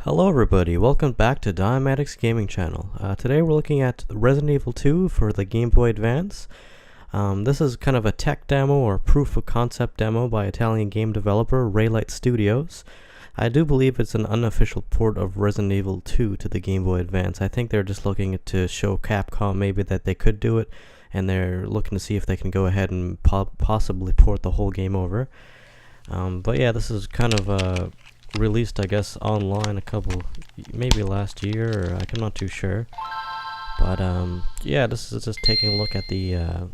Hello everybody, welcome back to Diamadic's gaming channel. Today we're looking at Resident Evil 2 for the Game Boy Advance. This is kind of a tech demo or proof of concept demo by Italian game developer Raylight Studios. I do believe it's an unofficial port of Resident Evil 2 to the Game Boy Advance. I think they're just looking to show Capcom maybe that they could do it, and they're looking to see if they can go ahead and possibly port the whole game over. But yeah, this is kind of released, I guess, online maybe last year, or I'm not too sure. But yeah, this is just taking a look at the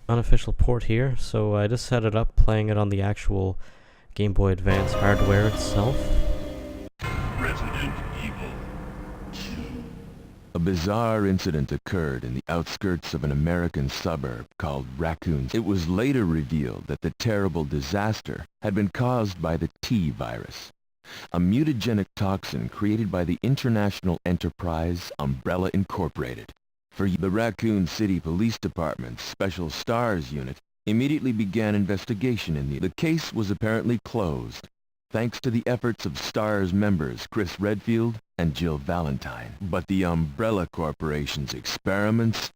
unofficial port here. So I just set it up, playing it on the actual Game Boy Advance hardware itself. Resident Evil 2. A bizarre incident occurred in the outskirts of an American suburb called Raccoon. It was later revealed that the terrible disaster had been caused by the T virus, a mutagenic toxin created by the international enterprise Umbrella Incorporated. The Raccoon City Police Department's Special Stars Unit immediately began investigation in the case was apparently closed, thanks to the efforts of STARS members Chris Redfield and Jill Valentine. But the Umbrella Corporation's experiments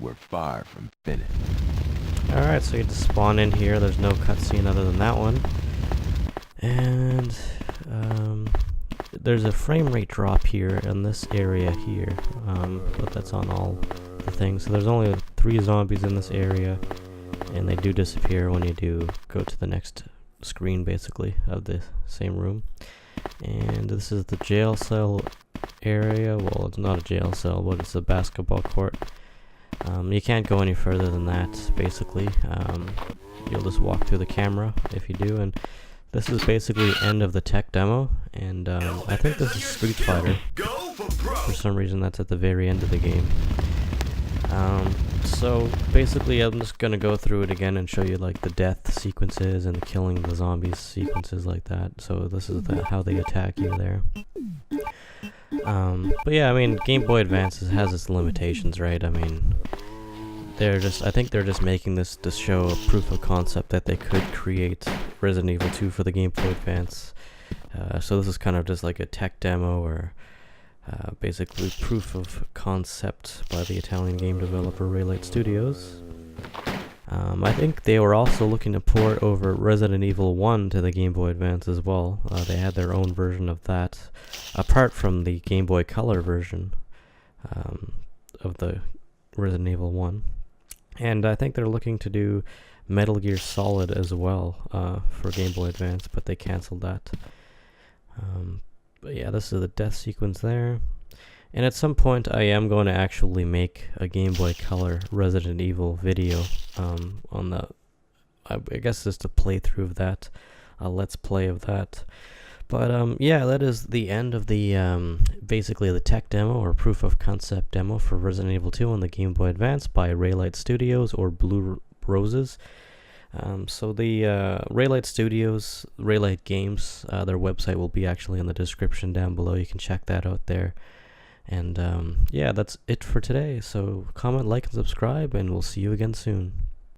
were far from finished. Alright, so you just spawn in here. There's no cutscene other than that one. And there's a frame rate drop here in this area here, but that's on all the things. So there's only 3 zombies in this area, and they do disappear when you do go to the next screen, basically, of the same room. And this is the jail cell area. Well, it's not a jail cell, but it's a basketball court. You can't go any further than that, basically. You'll just walk through the camera if you do, and this is basically the end of the tech demo, and I think this is Street Fighter. For some reason that's at the very end of the game. So basically I'm just gonna go through it again and show you like the death sequences and the killing the zombies sequences like that. So this is how they attack you there. But yeah, I mean, Game Boy Advance has its limitations, right? I mean, I think they're just making this to show a proof of concept that they could create Resident Evil 2 for the Game Boy Advance. So this is kind of just like a tech demo, or basically proof of concept by the Italian game developer Raylight Studios. I think they were also looking to port over Resident Evil 1 to the Game Boy Advance as well. They had their own version of that, apart from the Game Boy Color version of the Resident Evil 1. And I think they're looking to do Metal Gear Solid as well for Game Boy Advance, but they canceled that. But yeah, this is the death sequence there. And at some point I am going to actually make a Game Boy Color Resident Evil video on the, I guess just a playthrough of that, a let's play of that. But yeah, that is the end of the basically the tech demo or proof of concept demo for Resident Evil 2 on the Game Boy Advance by Raylight Studios or Blueroses. So the Raylight Studios, Raylight Games, their website will be actually in the description down below. You can check that out there. And yeah, that's it for today. So comment, like, and subscribe, and we'll see you again soon.